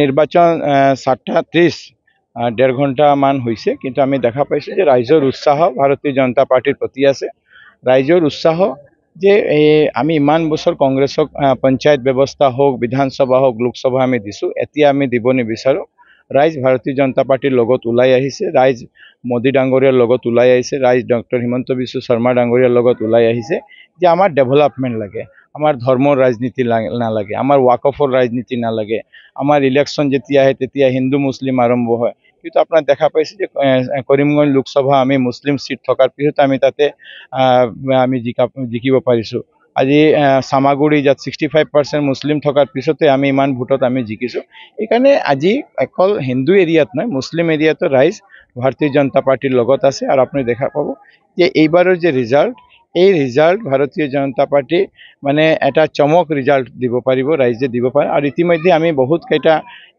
নিৰ্বাচন 7:30 1.5 ঘণ্টা মান হৈছে, কিন্তু আমি দেখা পাইছোঁ যে ৰাইজৰ উৎসাহ ভাৰতীয় জনতা পাৰ্টিৰ প্ৰতি আছে। ৰাইজৰ উৎসাহ যে আমি ইমান বছৰ কংগ্ৰেছক পঞ্চায়ত ব্যৱস্থা হওক, বিধানসভা হওক, লোকসভা আমি দিছোঁ, এতিয়া আমি দিব নিবিচাৰোঁ। ৰাইজ ভাৰতীয় জনতা পাৰ্টিৰ লগত ওলাই আহিছে, ৰাইজ মোদী ডাঙৰীয়াৰ লগত ওলাই আহিছে, ৰাইজ ডক্টৰ হিমন্ত বিশ্ব শৰ্মা ডাঙৰীয়াৰ লগত ওলাই আহিছে যে আমাৰ ডেভেলপমেণ্ট লাগে, আমাৰ ধৰ্মৰ ৰাজনীতি নালাগে, আমাৰ ৱাকফৰ ৰাজনীতি নালাগে, আমাৰ ইলেকশ্যন যেতিয়া আহে তেতিয়া হিন্দু মুছলিম আৰম্ভ হয়। কিন্তু আপোনাৰ দেখা পাইছে যে কৰিমগঞ্জ লোকসভা আমি মুছলিম সিট থকাৰ পিছত আমি তাতে আমি জিকিব পাৰিছোঁ। আজি চামাগুৰি যাত 65% মুছলিম থকাৰ পিছতে আমি ইমান ভোটত আমি জিকিছোঁ। সেইকাৰণে আজি অকল হিন্দু এৰিয়াত নহয়, মুছলিম এৰিয়াতো ৰাইজ ভাৰতীয় জনতা পাৰ্টিৰ লগত আছে। আৰু আপুনি দেখা পাব যে এইবাৰৰ যে ৰিজাল্ট, এই ৰিজাল্ট ভাৰতীয় জনতা পাৰ্টি মানে এটা চমক ৰিজাল্ট দিব পাৰিব, ৰাইজে দিব পাৰে। আৰু ইতিমধ্যে আমি বহুত কেইটা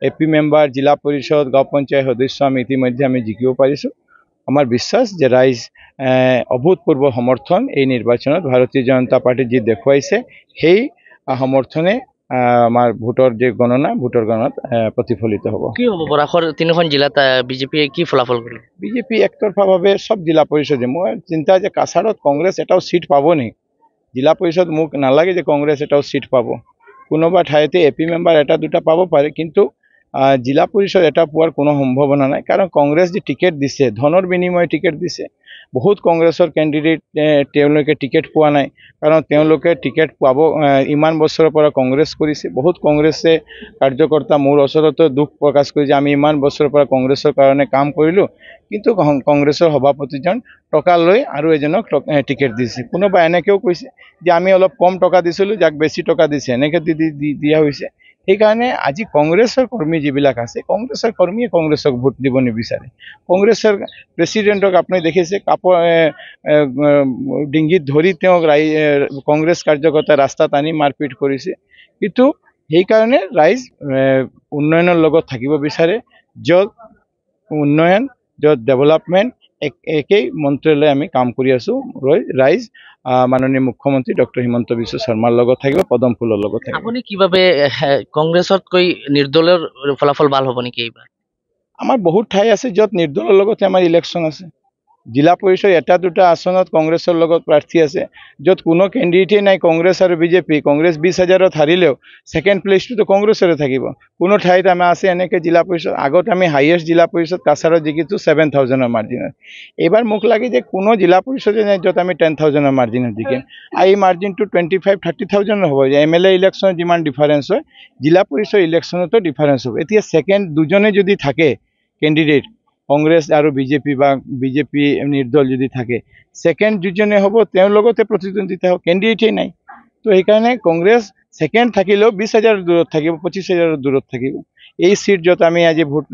এপি মেম্বাৰ, জিলা পৰিষদ, গাঁও পঞ্চায়ত সদস্য আমি ইতিমধ্যে আমি জিকিব পাৰিছোঁ। আমাৰ বিশ্বাস যে ৰাইজ অভূতপূৰ্ব সমৰ্থন এই নিৰ্বাচনত ভাৰতীয় জনতা পাৰ্টি যি দেখুৱাইছে, সেই সমৰ্থনে আমাৰ ভোটৰ যে গণনা, ভোটৰ গণনাত প্ৰতিফলিত হ'ব। কি হ'ব বৰাকৰ 3খন জিলাত বিজেপিয়ে কি ফলাফল কৰিব? বিজেপি একতৰফাভাৱে সব জিলা পৰিষদে, মই চিন্তা যে কাছাৰত কংগ্ৰেছ এটাও সিট পাব নেকি? জিলা পৰিষদ মোক নালাগে যে কংগ্ৰেছ এটাও সিট পাব। কোনোবা ঠাইতে এপি মেম্বাৰ এটা দুটা পাব পাৰে, কিন্তু জিলা পৰিষদ এটা পোৱাৰ কোনো সম্ভাৱনা নাই। কাৰণ কংগ্ৰেছ যে টিকেট দিছে, ধনৰ বিনিময়ে টিকেট দিছে। বহুত কংগ্ৰেছৰ কেণ্ডিডেট তেওঁলোকে টিকেট পোৱা নাই, কাৰণ তেওঁলোকে টিকেট পাব, ইমান বছৰৰ পৰা কংগ্ৰেছ কৰিছে। বহুত কংগ্ৰেছে কাৰ্যকৰ্তা মোৰ ওচৰতো দুখ প্ৰকাশ কৰিছে, আমি ইমান বছৰৰ পৰা কংগ্ৰেছৰ কাৰণে কাম কৰিলোঁ, কিন্তু কংগ্ৰেছৰ সভাপতিজন টকা লৈ আৰু এজনক টিকেট দিছে। কোনোবা এনেকৈও কৈছে যে আমি অলপ কম টকা দিছিলোঁ, যাক বেছি টকা দিছে, এনেকৈ দিয়া হৈছে। সেইকাৰণে আজি কংগ্ৰেছৰ কৰ্মী যিবিলাক আছে, কংগ্ৰেছৰ কৰ্মীয়ে কংগ্ৰেছক ভোট দিব নিবিচাৰে। কংগ্ৰেছৰ প্ৰেচিডেণ্টক আপুনি দেখিছে ডিঙিত ধৰি তেওঁক কংগ্ৰেছ কাৰ্যকৰ্তা ৰাস্তাত আনি মাৰপিট কৰিছে। কিন্তু সেইকাৰণে ৰাইজ উন্নয়নৰ লগত থাকিব বিচাৰে, য'ত উন্নয়ন, য'ত ডেভেলপমেণ্ট, একেই মন্ত্ৰালয়ে আমি কাম কৰি আছোঁ। ৰাইজ মাননীয় মুখ্যমন্ত্ৰী ডক্টৰ হিমন্ত বিশ্ব শৰ্মাৰ লগত থাকিব, পদম ফুলৰ লগত থাকিব। আপুনি কিভাৱে কংগ্ৰেছতকৈ নিৰ্দলীয় ফলাফল ভাল হ'ব নেকি এইবাৰ? আমাৰ বহুত ঠাই আছে য'ত নিৰ্দলৰ লগতে আমাৰ ইলেকশ্যন আছে। জিলা পৰিষদ এটা দুটা আসনত কংগ্ৰেছৰ লগত প্ৰাৰ্থী আছে, য'ত কোনো কেণ্ডিডেটেই নাই কংগ্ৰেছ আৰু বিজেপি। কংগ্ৰেছ 20,000ত হাৰিলেও ছেকেণ্ড প্লেচটোতো কংগ্ৰেছৰে থাকিব। কোনো ঠাইত আমাৰ আছে এনেকৈ জিলা পৰিষদ। আগত আমি হাইয়েষ্ট জিলা পৰিষদ কাছাৰত জিকিছোঁ 7,000ৰ মাৰ্জিনত। এইবাৰ মোক লাগে যে কোনো জিলা পৰিষদে নাই য'ত আমি 10,000ৰ মাৰ্জিনত জিকিম। আৰু এই মাৰ্জিনটো 25-30,000 হ'ব। MLA ইলেকশ্যনত যিমান ডিফাৰেঞ্চ হয়, জিলা পৰিষদ ইলেকশ্যনতো ডিফাৰেঞ্চ হ'ব। এতিয়া ছেকেণ্ড দুজনে যদি থাকে কেণ্ডিডেট, কংগ্ৰেছ আৰু বিজেপি বা বিজেপি নিৰ্দল যদি থাকে, ছেকেণ্ড যিজনে হ'ব তেওঁৰ লগতে প্ৰতিদ্বন্দ্বিতা হ'ব, কেণ্ডিডেটেই নাই। তো সেইকাৰণে কংগ্ৰেছ ছেকেণ্ড থাকিলেও 20,000 দূৰত থাকিব, 25,000 দূৰত থাকিব। এই সিট য'ত আমি আজি ভোট,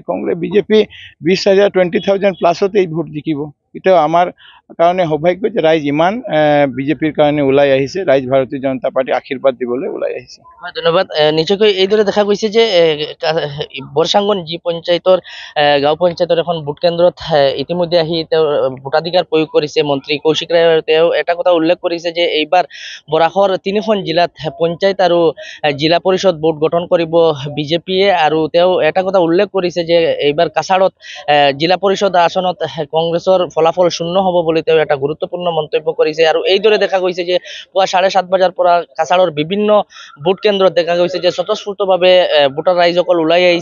কংগ্ৰেছ বিজেপি 20,000 20,000 প্লাছতে এই ভোট জিকিব। এতিয়া আমাৰ কাৰণে সৌভাগ্য যে ৰাইজ ইমান বিজেপিৰ কাৰণে ওলাই আহিছে, ৰাইজ ভাৰতীয় জনতা পাৰ্টি আশীৰ্বাদ দিবলৈ ওলাই আহিছে। ধন্যবাদ। নিশ্চয়কৈ এইদৰে দেখা গৈছে যে বৰচাংগন যি পঞ্চায়তৰ গাঁও পঞ্চায়তৰ এখন ভোট কেন্দ্ৰত ইতিমধ্যে আহি তেওঁ ভোটাধিকাৰ প্ৰয়োগ কৰিছে মন্ত্ৰী কৌশিক ৰায়। তেওঁ এটা কথা উল্লেখ কৰিছে যে এইবাৰ বৰাকৰ 3খন জিলাত পঞ্চায়ত আৰু জিলা পৰিষদ বোৰ্ড গঠন কৰিব বিজেপিয়ে। আৰু তেওঁ এটা কথা উল্লেখ কৰিছে যে এইবাৰ কাছাৰত জিলা পৰিষদ আসনত কংগ্ৰেছৰ ফলাফল শূন্য হ'ব বুলি তেওঁ এটা গুৰুত্বপূৰ্ণ মন্তব্য কৰিছে। আৰু এইদৰে দেখা গৈছে যে পুৱা 7:30 বজাৰ পৰা কাছাৰৰ বিভিন্ন ভোট কেন্দ্ৰত দেখা গৈছে যে স্বতঃস্ফূৰ্তভাৱে ভোটাৰ ৰাইজসকল ওলাই আহিছে।